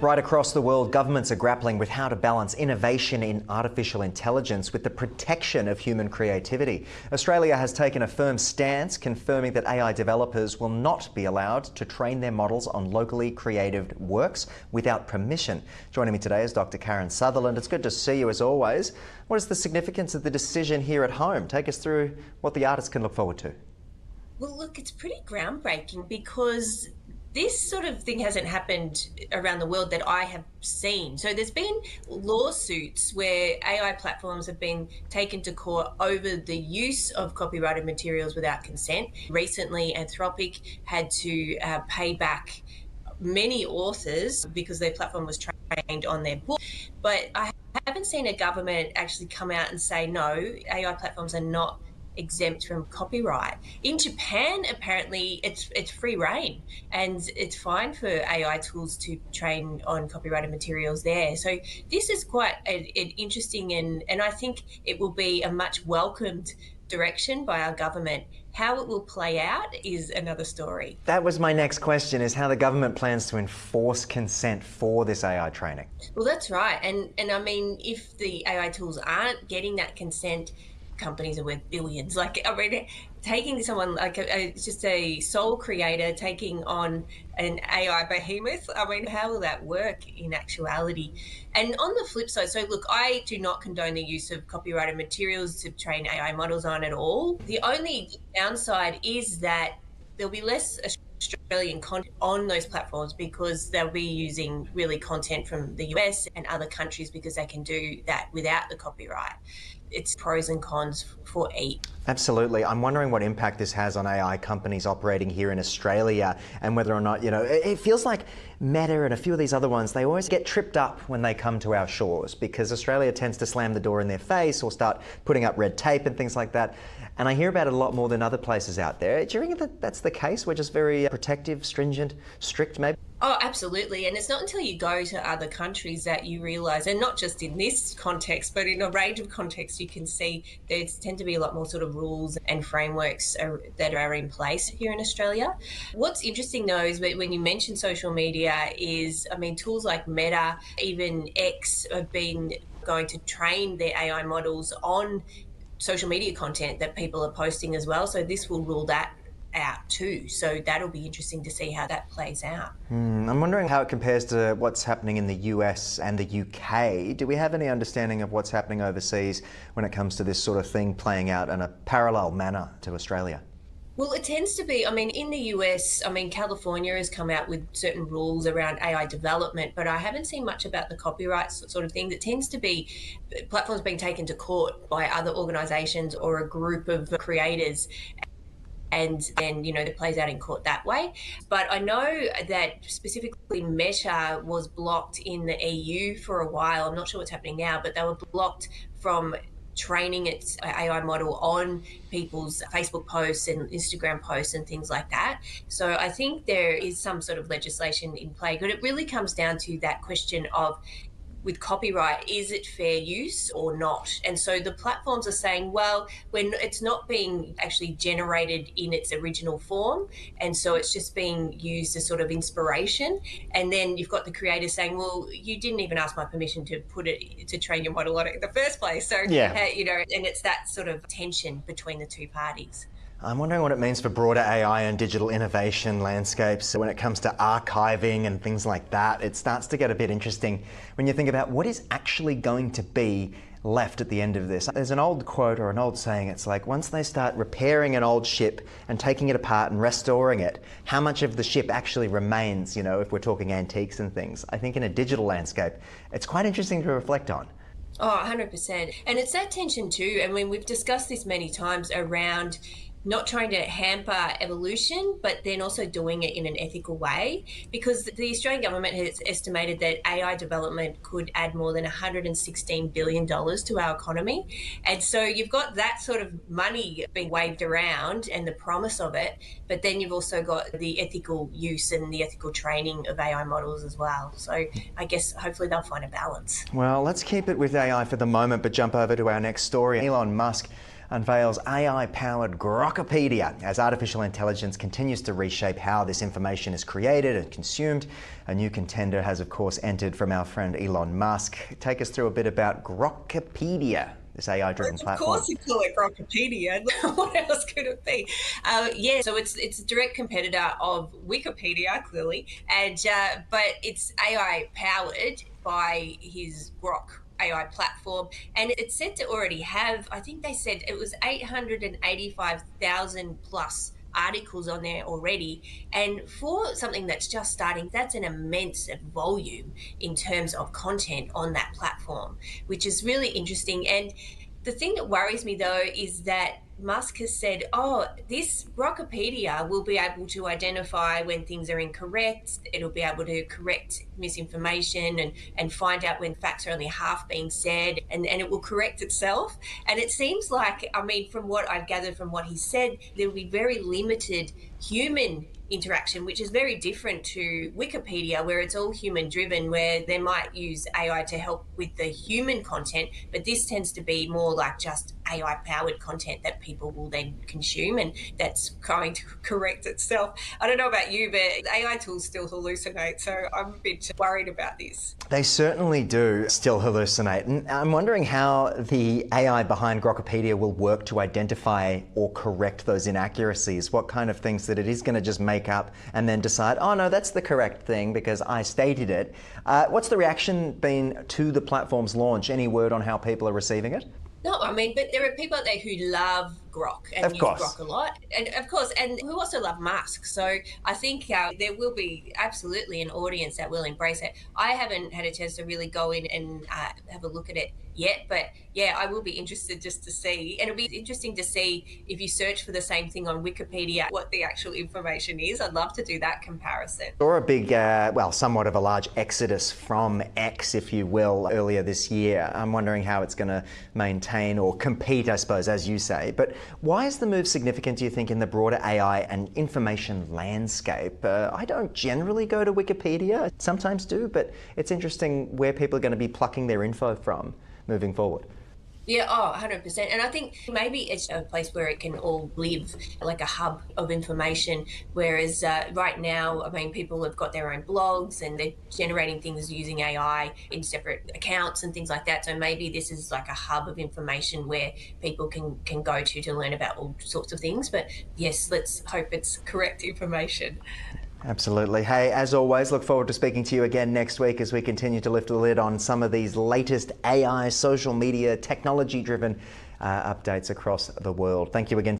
Right across the world, governments are grappling with how to balance innovation in artificial intelligence with the protection of human creativity. Australia has taken a firm stance, confirming that AI developers will not be allowed to train their models on locally created works without permission. Joining me today is Dr. Karen Sutherland. It's good to see you as always. What is the significance of the decision here at home? Take us through what the artists can look forward to. Well, look, it's pretty groundbreaking because this sort of thing hasn't happened around the world that I have seen. So there's been lawsuits where AI platforms have been taken to court over the use of copyrighted materials without consent. Recently, Anthropic had to pay back many authors because their platform was trained on their book. But I haven't seen a government actually come out and say, no, AI platforms are not exempt from copyright. In Japan, apparently, it's free reign, and it's fine for AI tools to train on copyrighted materials there. So this is quite an interesting, and I think it will be a much welcomed direction by our government. How it will play out is another story. That was my next question, is how the government plans to enforce consent for this AI training. Well, that's right. And I mean, if the AI tools aren't getting that consent, companies are worth billions. Like, I mean, taking someone like just a sole creator taking on an AI behemoth, I mean, how will that work in actuality? And on the flip side, so look, I do not condone the use of copyrighted materials to train AI models on at all. The only downside is that there'll be less Australian content on those platforms because they'll be using really content from the US and other countries because they can do that without the copyright. It's pros and cons for each. Absolutely. I'm wondering what impact this has on AI companies operating here in Australia and whether or not, it feels like Meta and a few of these other ones, they always get tripped up when they come to our shores because Australia tends to slam the door in their face or start putting up red tape and things like that. And I hear about it a lot more than other places out there. Do you think that that's the case? We're just very protective, stringent, strict maybe? Oh, absolutely. And it's not until you go to other countries that you realise, and not just in this context, but in a range of contexts, you can see there tend to be a lot more sort of rules and frameworks that are in place here in Australia. What's interesting though is when you mention social media is, I mean, tools like Meta, even X have been going to train their AI models on social media content that people are posting as well. So this will rule that out too. So that'll be interesting to see how that plays out. I'm wondering how it compares to what's happening in the US and the UK. Do we have any understanding of what's happening overseas when it comes to this sort of thing playing out in a parallel manner to Australia? Well, it tends to be, I mean, in the US, I mean, California has come out with certain rules around AI development, but I haven't seen much about the copyright sort of thing. It tends to be platforms being taken to court by other organisations or a group of creators. And then, it plays out in court that way. But I know that specifically Meta was blocked in the EU for a while. I'm not sure what's happening now, but they were blocked from training its AI model on people's Facebook posts and Instagram posts and things like that. So I think there is some sort of legislation in play, but it really comes down to that question of, with copyright, is it fair use or not? And so the platforms are saying, well, when it's not being actually generated in its original form, and so it's just being used as sort of inspiration. And then you've got the creators saying, well, you didn't even ask my permission to train your model on it in the first place. So, yeah. And it's that sort of tension between the two parties. I'm wondering what it means for broader AI and digital innovation landscapes. When it comes to archiving and things like that, it starts to get a bit interesting when you think about what is actually going to be left at the end of this. There's an old quote or an old saying, it's like once they start repairing an old ship and taking it apart and restoring it, how much of the ship actually remains, if we're talking antiques and things. I think in a digital landscape, it's quite interesting to reflect on. Oh, 100%. And it's that tension too. I mean, we've discussed this many times around not trying to hamper evolution, but then also doing it in an ethical way, because the Australian government has estimated that AI development could add more than $116 billion to our economy. And so you've got that sort of money being waved around and the promise of it, but then you've also got the ethical use and the ethical training of AI models as well. So I guess hopefully they'll find a balance. Well, let's keep it with AI for the moment, but jump over to our next story. Elon Musk unveils AI-powered Grokipedia. As artificial intelligence continues to reshape how this information is created and consumed, a new contender has of course entered from our friend Elon Musk. Take us through a bit about Grokipedia, this AI-driven platform. Of course, you call it Grokipedia. What else could it be? So it's a direct competitor of Wikipedia, clearly, and but it's AI powered by his Grok AI platform, and it's said to already have, I think they said it was 885,000 plus articles on there already. And for something that's just starting, that's an immense volume in terms of content on that platform, which is really interesting. And the thing that worries me though is that Musk has said, oh, this Grokipedia will be able to identify when things are incorrect. It'll be able to correct misinformation and find out when facts are only half being said, and it will correct itself. And it seems like, I mean, from what I've gathered from what he said, there will be very limited human interaction, which is very different to Wikipedia, where it's all human driven, where they might use AI to help with the human content, but this tends to be more like just AI powered content that people will then consume, and that's going to correct itself. I don't know about you, but AI tools still hallucinate, so I'm a bit worried about this. They certainly do still hallucinate, and I'm wondering how the AI behind Grokipedia will work to identify or correct those inaccuracies. What kind of things that it is going to just make up and then decide, oh no, that's the correct thing because I stated it. What's the reaction been to the platform's launch? Any word on how people are receiving it? No, I mean, but there are people out there who love Grok and use Grok a lot, and of course, and who also love Musk. So I think there will be absolutely an audience that will embrace it. I haven't had a chance to really go in and have a look at it yet, but yeah, I will be interested just to see, and it'll be interesting to see if you search for the same thing on Wikipedia, what the actual information is. I'd love to do that comparison. Or a big, somewhat of a large exodus from X, if you will, earlier this year. I'm wondering how it's going to maintain or compete, I suppose, as you say. But why is the move significant, do you think, in the broader AI and information landscape? I don't generally go to Wikipedia, sometimes do, but it's interesting where people are going to be plucking their info from moving forward. Yeah, 100%. And I think maybe it's a place where it can all live, like a hub of information. Whereas right now, I mean, people have got their own blogs and they're generating things using AI in separate accounts and things like that. So maybe this is like a hub of information where people can go to learn about all sorts of things. But yes, let's hope it's correct information. Absolutely. Hey, as always, look forward to speaking to you again next week as we continue to lift the lid on some of these latest AI, social media, technology-driven updates across the world. Thank you again.